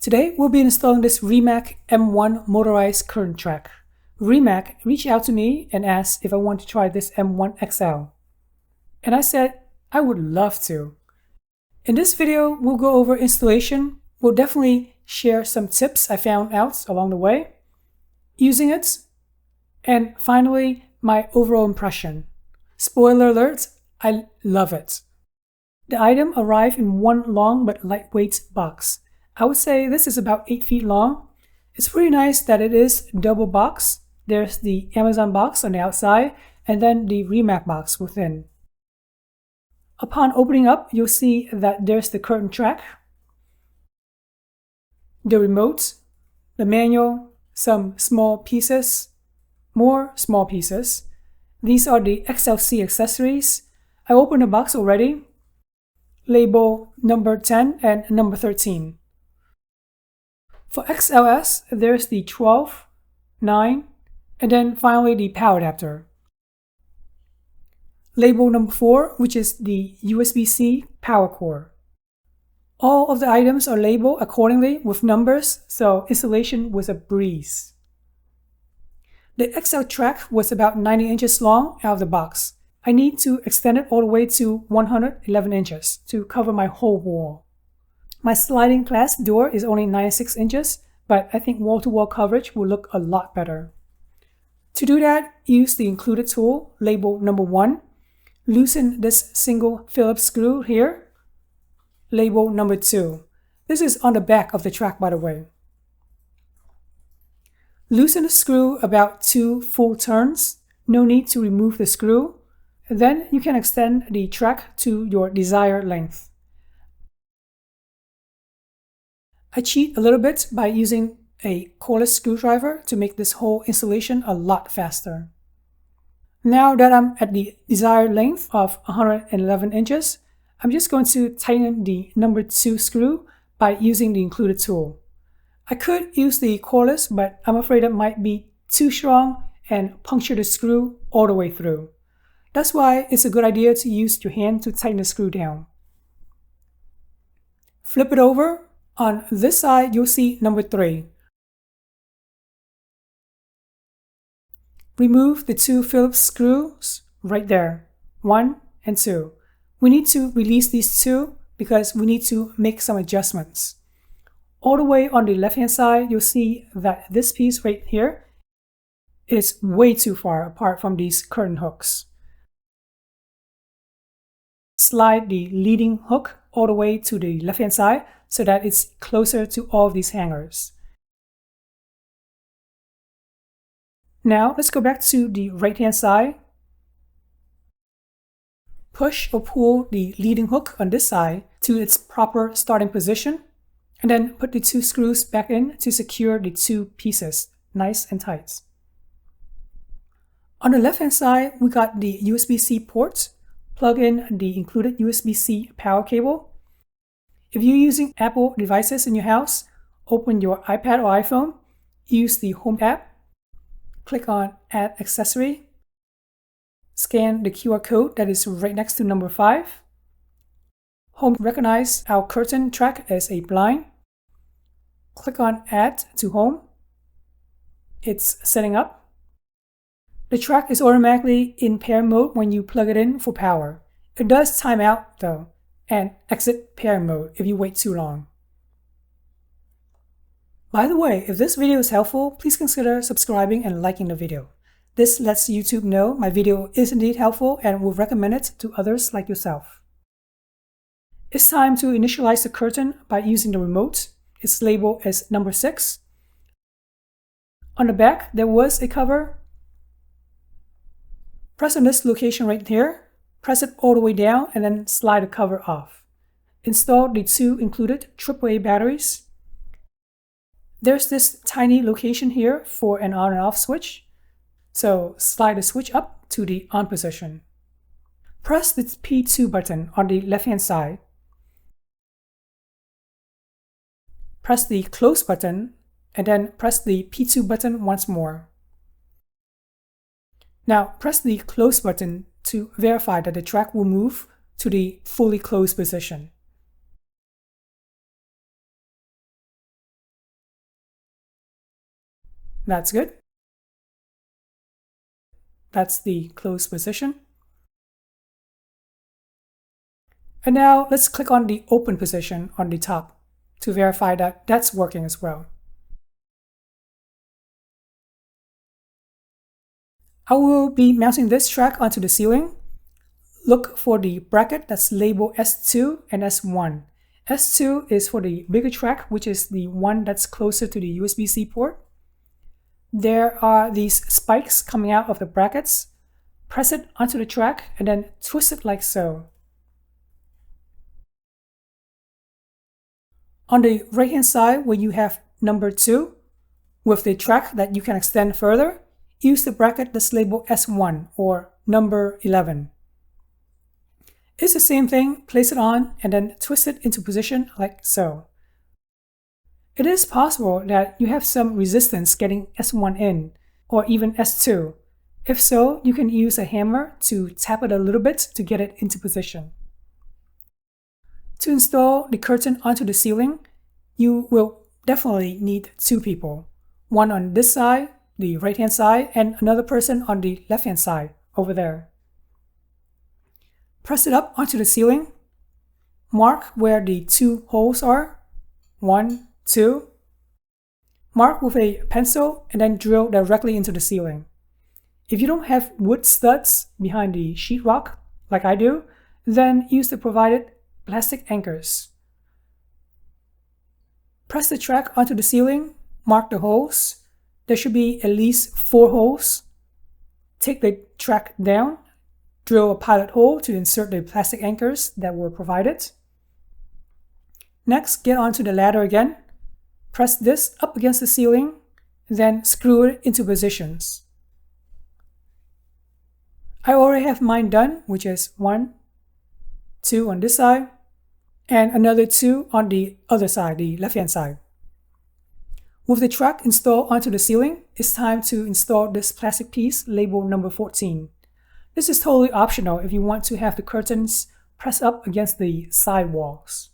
Today we'll be installing this Remac M1 Motorized Curtain Track. Remac reached out to me and asked if I want to try this M1 XL. And I said I would love to. In this video we'll go over installation. We'll definitely share some tips I found out along the way, using it, and finally my overall impression. Spoiler alert, I love it. The item arrived in one long but lightweight box. I would say this is about 8 feet long. It's pretty nice that it is double box. There's the Amazon box on the outside and then the Remac box within. Upon opening up, you'll see that there's the curtain track, the remote, the manual, some small pieces, more small pieces. These are the XLC accessories. I opened the box already. Label number 10 and number 13. For XLS, there's the 12, 9, and then finally the power adapter. Label number 4, which is the USB-C power cord. All of the items are labeled accordingly with numbers, so installation was a breeze. The XL track was about 90 inches long out of the box. I need to extend it all the way to 111 inches to cover my whole wall. My sliding glass door is only 96 inches, but I think wall-to-wall coverage will look a lot better. To do that, use the included tool, label number 1. Loosen this single Phillips screw here, label number 2. This is on the back of the track, by the way. Loosen the screw about 2 full turns. No need to remove the screw. Then you can extend the track to your desired length. I cheat a little bit by using a cordless screwdriver to make this whole installation a lot faster. Now that I'm at the desired length of 111 inches, I'm just going to tighten the number 2 screw by using the included tool. I could use the cordless, but I'm afraid it might be too strong and puncture the screw all the way through. That's why it's a good idea to use your hand to tighten the screw down. Flip it over. On this side, you'll see number 3. Remove the 2 Phillips screws right there, 1 and 2. We need to release these 2 because we need to make some adjustments. All the way on the left-hand side, you'll see that this piece right here is way too far apart from these curtain hooks. Slide the leading hook all the way to the left-hand side so that it's closer to all of these hangers. Now let's go back to the right-hand side. Push or pull the leading hook on this side to its proper starting position, and then put the 2 screws back in to secure the 2 pieces nice and tight. On the left-hand side, we got the USB-C port. Plug in the included USB-C power cable. If you're using Apple devices in your house, open your iPad or iPhone, use the Home app, click on Add Accessory, scan the QR code that is right next to number 5. Home recognizes our curtain track as a blind. Click on Add to Home. It's setting up. The track is automatically in pair mode when you plug it in for power. It does time out though, and exit pair mode if you wait too long. By the way, if this video is helpful, please consider subscribing and liking the video. This lets YouTube know my video is indeed helpful and will recommend it to others like yourself. It's time to initialize the curtain by using the remote. It's labeled as number 6. On the back, there was a cover. Press on this location right here. Press it all the way down and then slide the cover off. Install the 2 included AAA batteries. There's this tiny location here for an on and off switch. So slide the switch up to the on position. Press the P2 button on the left-hand side. Press the close button and then press the P2 button once more. Now press the close button to verify that the track will move to the fully closed position. That's good. That's the closed position. And now let's click on the open position on the top to verify that that's working as well. I will be mounting this track onto the ceiling. Look for the bracket that's labeled S2 and S1. S2 is for the bigger track, which is the one that's closer to the USB-C port. There are these spikes coming out of the brackets. Press it onto the track and then twist it like so. On the right hand side where you have number 2, with the track that you can extend further, use the bracket that's labeled S1 or number 11. It's the same thing, place it on and then twist it into position like so. It is possible that you have some resistance getting S1 in, or even S2. If so, you can use a hammer to tap it a little bit to get it into position. To install the curtain onto the ceiling, you will definitely need 2 people. One on this side, the right-hand side, and another person on the left-hand side over there. Press it up onto the ceiling. Mark where the 2 holes are. 1, 2. Mark with a pencil and then drill directly into the ceiling. If you don't have wood studs behind the sheetrock, like I do, then use the provided plastic anchors. Press the track onto the ceiling, mark the holes. There should be at least 4 holes. Take the track down, drill a pilot hole to insert the plastic anchors that were provided. Next, get onto the ladder again. Press this up against the ceiling, then screw it into positions. I already have mine done, which is 1, 2 on this side, and another 2 on the other side, the left-hand side. With the track installed onto the ceiling, it's time to install this plastic piece labeled number 14. This is totally optional if you want to have the curtains press up against the side walls.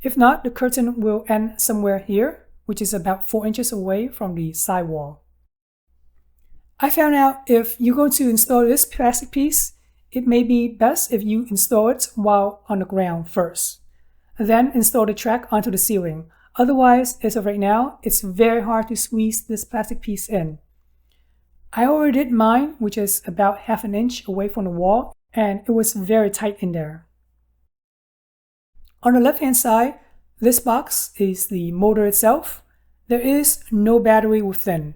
If not, the curtain will end somewhere here, which is about 4 inches away from the side wall. I found out if you're going to install this plastic piece, it may be best if you install it while on the ground first. Then install the track onto the ceiling. Otherwise, as of right now, it's very hard to squeeze this plastic piece in. I already did mine, which is about half an inch away from the wall, and it was very tight in there. On the left-hand side, this box is the motor itself. There is no battery within.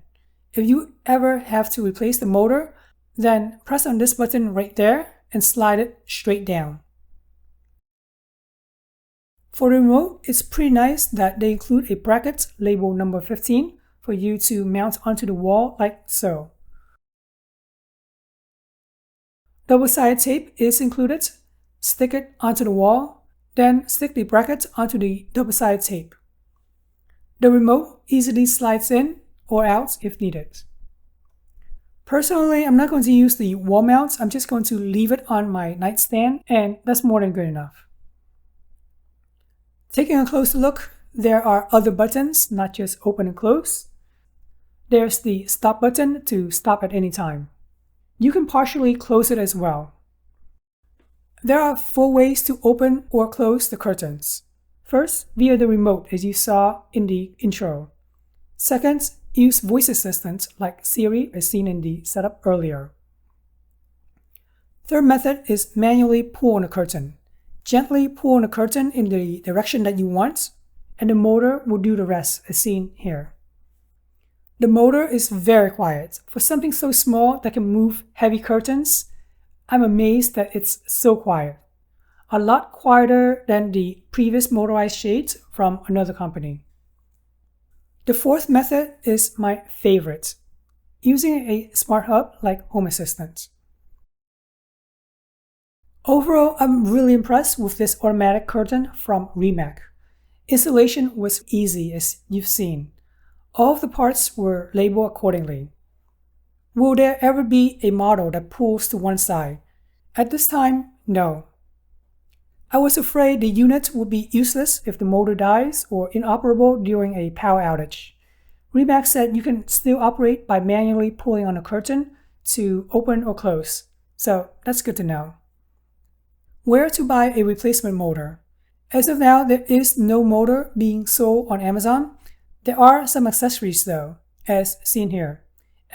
If you ever have to replace the motor, then press on this button right there and slide it straight down. For the remote, it's pretty nice that they include a bracket labeled number 15 for you to mount onto the wall like so. Double-sided tape is included. Stick it onto the wall, then stick the bracket onto the double-sided tape. The remote easily slides in or out if needed. Personally, I'm not going to use the wall mount. I'm just going to leave it on my nightstand, and that's more than good enough. Taking a closer look, there are other buttons, not just open and close. There's the stop button to stop at any time. You can partially close it as well. There are 4 ways to open or close the curtains. First, via the remote, as you saw in the intro. Second, use voice assistant like Siri as seen in the setup earlier. Third method is manually pull on the curtain. Gently pull on the curtain in the direction that you want, and the motor will do the rest as seen here. The motor is very quiet. For something so small that can move heavy curtains, I'm amazed that it's so quiet. A lot quieter than the previous motorized shades from another company. The fourth method is my favorite, using a smart hub like Home Assistant. Overall, I'm really impressed with this automatic curtain from Remac. Installation was easy as you've seen. All of the parts were labeled accordingly. Will there ever be a model that pulls to one side? At this time, no. I was afraid the unit would be useless if the motor dies or inoperable during a power outage. Remac said you can still operate by manually pulling on a curtain to open or close, so that's good to know. Where to buy a replacement motor? As of now, there is no motor being sold on Amazon. There are some accessories though, as seen here.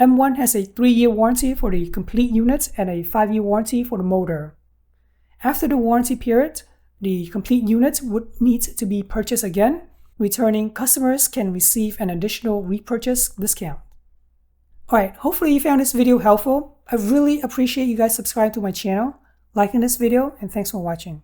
M1 has a 3-year warranty for the complete unit and a 5-year warranty for the motor. After the warranty period, the complete unit would need to be purchased again. Returning customers can receive an additional repurchase discount. Alright, hopefully you found this video helpful. I really appreciate you guys subscribing to my channel, liking this video, and thanks for watching.